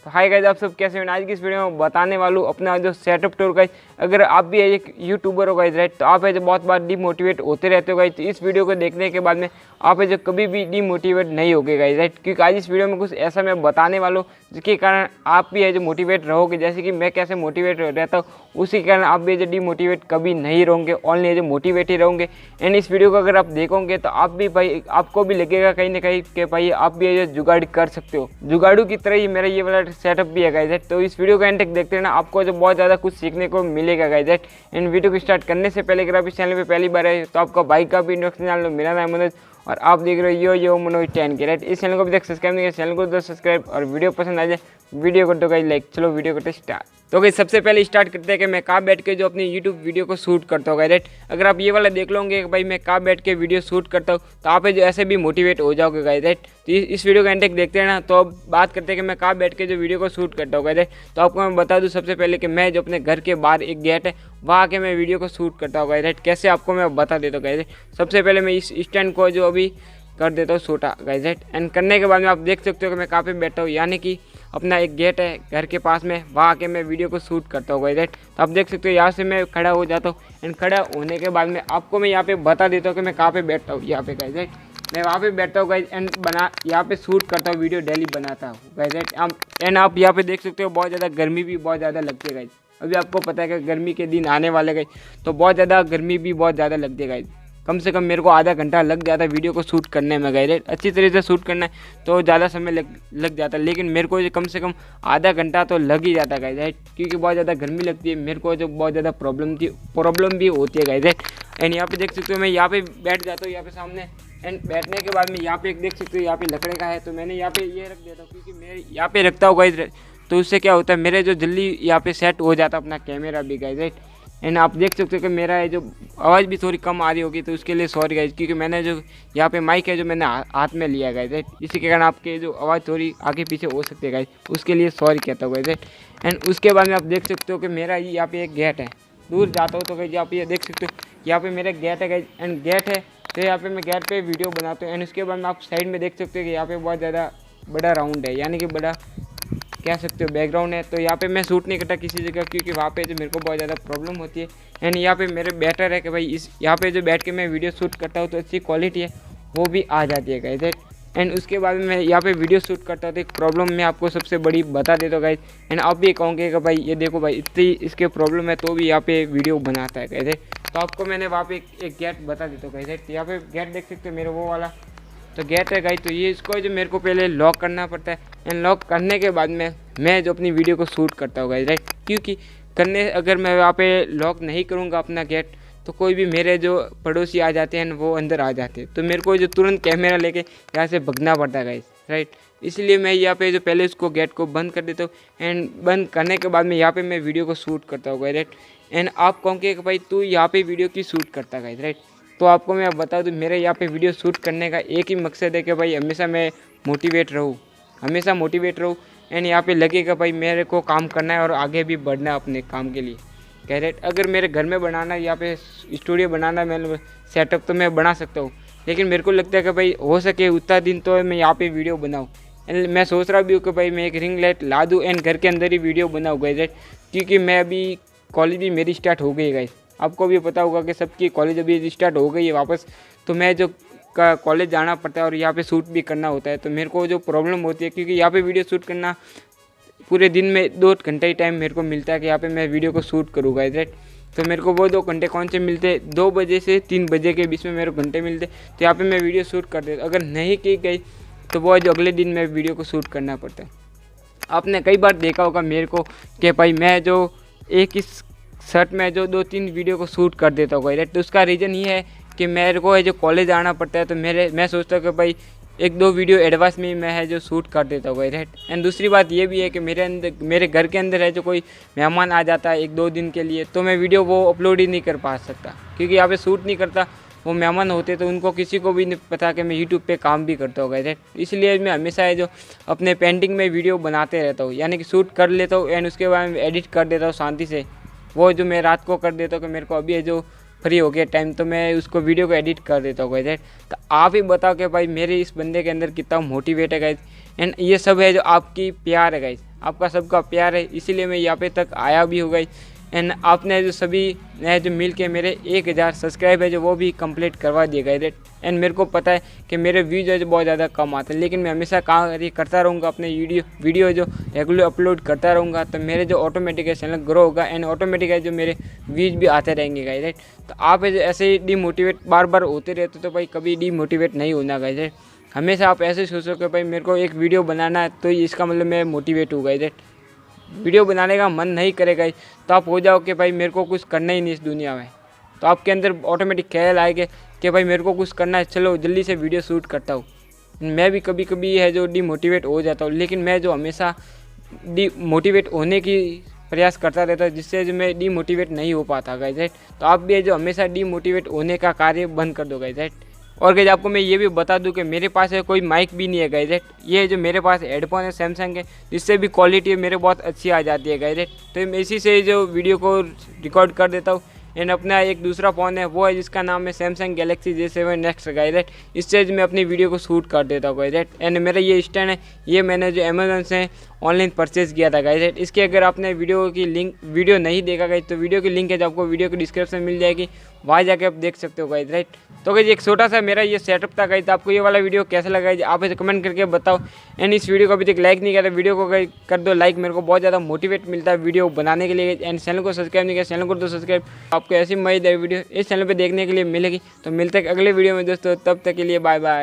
तो hi guys, आप सब कैसे हैं। आज की इस वीडियो में बताने वाला हूँ अपना जो सेटअप टूर गाइस। अगर आप भी एक यूट्यूबर हो गाइस, राइट, तो आप जो बहुत बार डिमोटिवेट होते रहते हो गाइस, तो इस वीडियो को देखने के बाद में आप जो कभी भी डिमोटिवेट नहीं होगे गाइस, राइट। क्योंकि आज इस वीडियो में कुछ ऐसा मैं बताने वाला हूँ जिसके कारण आप भी जो मोटिवेट रहोगे, जैसे कि मैं कैसे मोटिवेट रहता हूँ, उसी के कारण आप भी जो डिमोटिवेट कभी नहीं रहोगे, ओनली जो मोटिवेट ही रहोगे। एंड इस वीडियो को अगर आप देखोगे तो आप भी भाई, आपको भी लगेगा कहीं ना कहीं कि भाई आप भी ये जुगाड़ कर सकते हो। जुगाड़ू की तरह ही मेरा ये वाला सेटअप भी है गाइस। तो इस वीडियो का एंड तक देखते रहना, आपको जो बहुत ज़्यादा कुछ सीखने को मिलेगा गाइस। एंड वीडियो को स्टार्ट करने से पहले अगर आप इस चैनल पे पहली बार है तो आपका भाई का भी इंट्रोडक्शन जान लो। मेरा नाम मनोज और आप देख रहे हो यो मनोज 10 के, राइट। इस चैनल को अभी तक सब्सक्राइब नहीं किया, चैनल को सब्सक्राइब, और वीडियो पसंद आ जाए वीडियो को तो गाइस लाइक। चलो वीडियो करते स्टार्ट। तो गाइस सबसे पहले स्टार्ट करते हैं कि मैं कहाँ बैठ के जो अपनी यूट्यूब वीडियो को शूट करता हूँ, राइट। अगर आप ये वाला देख लोगे कि भाई मैं कहाँ बैठ के वीडियो शूट करता हूँ, तो आप जो ऐसे भी मोटिवेट हो जाओगे गाइस, राइट। तो इस वीडियो का एंड तक देखते हैं ना। तो अब बात करते हैं कि मैं कहाँ बैठ के जो वीडियो को शूट करता हूँ गाइस। तो आपको मैं बता दूँ सबसे पहले कि मैं जो अपने घर के बाहर एक गेट है वहाँ के मैं वीडियो को शूट करता हूँ गाइस, राइट। कैसे आपको मैं बता देता हूँ गाइस। सबसे पहले मैं इस स्टैंड को जो अभी कर देता हूँ छोटा गाइस, राइट। एंड करने के बाद में आप देख सकते हो कि मैं कहाँ पे बैठा हूँ, यानी कि अपना एक गेट है घर के पास में, वहाँ के मैं वीडियो को शूट करता हूँ गाइस, राइट। तो आप देख सकते हो यहाँ से मैं खड़ा हो जाता हूँ। एंड खड़ा होने के बाद में आपको मैं यहाँ पे बता देता हूँ कि मैं कहाँ पे बैठता हूँ। यहाँ पे गाइस, राइट, मैं वहाँ पे बैठता हूँ गाइस। एंड यहाँ पे शूट करता हूँ, वीडियो डेली बनाता हूँ गाइस, राइट। एंड आप यहाँ पे देख सकते हो बहुत ज़्यादा गर्मी भी बहुत ज़्यादा लगती है गाइस। अभी आपको पता है कि गर्मी के दिन आने वाले गाइस, तो बहुत ज़्यादा गर्मी भी बहुत ज़्यादा लगती है गाइस। कम से कम मेरे को आधा घंटा लग जाता है वीडियो को शूट करने में गाइस, राइट। अच्छी तरह से शूट करना है तो ज़्यादा समय लग जाता है, लेकिन मेरे को जो कम से कम आधा घंटा तो लग ही जाता है गाइस, राइट। क्योंकि बहुत ज़्यादा गर्मी लगती है मेरे को, जो बहुत ज़्यादा प्रॉब्लम भी होती है गाइस, राइट। एंड यहाँ पे देख सकते हो मैं यहाँ पे बैठ जाता हूँ यहाँ पे सामने। एंड बैठने के बाद में यहाँ पे एक देख सकते हो यहाँ पे लकड़े का है, तो मैंने यहाँ पे ये रख देता हूँ, क्योंकि मैं यहाँ पे रखता हूँ गाइस। तो उससे क्या होता है, मेरे जो जल्दी यहाँ पे सेट हो जाता है अपना कैमरा भी गाइस, राइट। एंड आप देख सकते हो कि मेरा जो आवाज़ भी थोड़ी कम आ रही होगी, तो उसके लिए सॉरी गाइस, क्योंकि मैंने जो यहाँ पे माइक है जो मैंने हाथ में लिया गाइस, राइट। इसी के कारण आपके जो आवाज़ थोड़ी आगे पीछे हो सकती है गाइस, उसके लिए सॉरी कहता हूँ गाइस, राइट। एंड उसके बाद में आप देख सकते हो कि मेरा यहाँ पे एक गेट है, दूर जाता हूँ तो गाइस यहाँ पे ये देख सकते हो यहाँ पे मेरा गेट है गाइस। एंड गेट है तो यहाँ पे मैं गेट पे वीडियो बनाता हूँ। एंड उसके बाद में आप साइड में देख सकते हो कि यहाँ पे बहुत ज़्यादा बड़ा राउंड है, यानी कि बड़ा कह सकते हो बैकग्राउंड है। तो यहाँ पे मैं शूट नहीं करता किसी जगह, क्योंकि वहाँ पे जो मेरे को बहुत ज़्यादा प्रॉब्लम होती है। एंड यहाँ पे मेरे बेटर है कि भाई इस यहाँ पे जो बैठ के मैं वीडियो शूट करता हूँ तो अच्छी क्वालिटी है वो भी आ जाती है गाइस, राइट। एंड उसके बाद में मैं यहाँ पे वीडियो शूट करता हूँ तो एक प्रॉब्लम मैं आपको सबसे बड़ी बता देता हूँ गाइस। एंड आप भी कहोगे कि भाई ये देखो भाई इतनी इसके प्रॉब्लम है तो भी यहाँ पे वीडियो बनाता है गाइस, तो आपको मैंने वहाँ पे एक गेट बता देता हूँ गाइस। यहाँ पे गेट देख सकते हो मेरे वो वाला तो गेट है गाइस। तो ये इसको जो मेरे को पहले लॉक करना पड़ता है। एंड लॉक करने के बाद में मैं जो अपनी वीडियो को शूट करता हूँ गाइस, राइट। क्योंकि अगर मैं वहाँ पे लॉक नहीं करूँगा अपना गेट, तो कोई भी मेरे जो पड़ोसी आ जाते हैं वो अंदर आ जाते हैं, तो मेरे को जो तुरंत कैमरा लेके यहाँ से भगना पड़ता है गाइस, राइट। इसलिए मैं यहाँ पे जो पहले उसको गेट को बंद कर देता हूँ। एंड बंद करने के बाद में यहाँ पे मैं वीडियो को शूट करता हूँ गाइस, राइट। एंड आप कहोगे कि भाई तू यहाँ पे वीडियो की शूट करता है गाइस, राइट। तो आपको मैं बता दूँ मेरे यहाँ पे वीडियो शूट करने का एक ही मकसद है कि भाई हमेशा मैं मोटिवेट रहूँ, हमेशा मोटिवेट रहूँ। एंड यहाँ पे लगेगा भाई मेरे को काम करना है और आगे भी बढ़ना है अपने काम के लिए, कह रहे। अगर मेरे घर में बनाना यहाँ पे स्टूडियो बनाना मैं सेटअप तो मैं बना सकता हूँ, लेकिन मेरे को लगता है कि भाई हो सके उतना दिन तो मैं यहाँ पे वीडियो बनाऊँ। एंड मैं सोच रहा भी हूँ कि भाई मैं एक रिंग लाइट ला दूँ एंड घर के अंदर ही वीडियो बनाऊँ गाइस, राइट। क्योंकि मैं अभी कॉलेज भी मेरी स्टार्ट हो गई है गाइस, आपको भी पता होगा कि सबकी कॉलेज अभी स्टार्ट हो गई है वापस। तो मैं जो कॉलेज जाना पड़ता है और यहाँ पे शूट भी करना होता है, तो मेरे को जो प्रॉब्लम होती है, क्योंकि यहाँ पे वीडियो शूट करना पूरे दिन में 2 घंटे ही टाइम मेरे को मिलता है कि यहाँ पे मैं वीडियो को शूट करूँगा, राइट। तो मेरे को वो 2 घंटे कौन से मिलते, 2 बजे से 3 बजे के बीच में मेरे को घंटे मिलते, तो यहाँ पे मैं वीडियो शूट कर देता। अगर नहीं की गई तो वो जो अगले दिन मैं वीडियो को शूट करना पड़ता है। आपने कई बार देखा होगा मेरे को कि भाई मैं जो एक इस शर्ट में जो 2-3 वीडियो को शूट कर देता हूँ, राइट। तो उसका रीज़न ये है कि मेरे को जो कॉलेज आना पड़ता है, तो मैं सोचता हूँ कि भाई 1-2 वीडियो एडवांस में मैं है जो शूट कर देता हूँ, राइट। एंड दूसरी बात ये भी है कि मेरे घर के अंदर है जो कोई मेहमान आ जाता है 1-2 दिन के लिए, तो मैं वीडियो वो अपलोड ही नहीं कर पा सकता, क्योंकि यहाँ पे शूट नहीं करता। वो मेहमान होते तो उनको किसी को भी नहीं पता कि मैं यूट्यूब पे काम भी करता हूँ, राइट। इसलिए मैं हमेशा है जो अपने पेंटिंग में वीडियो बनाते रहता हूँ, यानी कि शूट कर लेता हूँ एंड उसके बाद में एडिट कर देता हूँ शांति से। वो जो मैं रात को कर देता हूँ कि मेरे को अभी है जो फ्री हो गया टाइम, तो मैं उसको वीडियो को एडिट कर देता हूँ गाइस। तो आप ही बताओ कि भाई मेरे इस बंदे के अंदर कितना मोटिवेट है गाइस। एंड ये सब है जो आपकी प्यार है गाइज, आपका सबका प्यार है, इसीलिए मैं यहाँ पे तक आया भी हूँ गाइज। एंड आपने जो सभी है जो मिल के मेरे 1000 सब्सक्राइब है जो वो भी कंप्लीट करवा दिए गए। एंड मेरे को पता है कि मेरे व्यूज है जो बहुत ज़्यादा कम आते हैं, लेकिन मैं हमेशा कार्य करता रहूँगा, अपने वीडियो जो रेगुलर अपलोड करता रहूँगा, तो मेरे जो ऑटोमेटिक है चैनल ग्रो होगा एंड ऑटोमेटिक है जो मेरे व्यूज भी आते रहेंगे गाइज, राइट। तो आप ऐसे ही डीमोटिवेट बार बार होते रहते तो भाई कभी डीमोटिवेट नहीं होना गाइज, राइट। हमेशा आप ऐसे सोचो कि भाई मेरे को एक वीडियो बनाना है तो इसका मतलब मैं मोटिवेट हूँ गाइज, राइट। वीडियो बनाने का मन नहीं करेगा तो आप हो जाओ कि भाई मेरे को कुछ करना ही नहीं इस दुनिया में, तो आपके अंदर ऑटोमेटिक ख्याल आएगा कि भाई मेरे को कुछ करना है, चलो जल्दी से वीडियो शूट करता हूँ। मैं भी कभी कभी है जो डीमोटिवेट हो जाता हूँ, लेकिन मैं जो हमेशा डीमोटिवेट होने की प्रयास करता रहता है, जिससे जो मैं डीमोटिवेट नहीं हो पाता गाइस, राइट। तो आप भी है जो हमेशा डीमोटिवेट होने का कार्य बंद कर दो गाइस, राइट। और गाइस आपको मैं ये भी बता दूं कि मेरे पास है कोई माइक भी नहीं है गाइस, राइट। ये जो मेरे पास हेडफोन है सैमसंग के, जिससे भी क्वालिटी मेरे बहुत अच्छी आ जाती है गाइस, राइट। तो मैं इसी से जो वीडियो को रिकॉर्ड कर देता हूँ। एंड अपना एक दूसरा फ़ोन है वो है जिसका नाम है Samsung Galaxy J7 next guys, right. इससे मैं अपनी वीडियो को शूट कर देता हूँ गाइस, राइट। एंड मेरा ये स्टैंड है, ये मैंने जो अमेजोन से ऑनलाइन परचेज़ किया था गाइस, राइट। इसके अगर आपने वीडियो नहीं देखा गाइस तो वीडियो की लिंक है जो आपको वीडियो के डिस्क्रिप्शन में मिल जाएगी, वहाँ जाके आप देख सकते हो गाइस, राइट। तो गाइस एक छोटा सा मेरा ये सेटअप था गाइस, आपको ये वाला वीडियो कैसा लगा आप इसे कमेंट करके बताओ। एंड इस वीडियो को अभी तक लाइक नहीं किया तो वीडियो को कर दो लाइक, मेरे को बहुत ज़्यादा मोटिवेट मिलता है वीडियो बनाने के लिए। एंड चैनल को सब्सक्राइब नहीं किया, चैनल को तो सब्सक्राइब। आपको ऐसी मजेदार वीडियो इस चैनल पर देखने के लिए मिलेगी। तो मिलते हैं अगले वीडियो में दोस्तों, तब तक के लिए बाय बाय।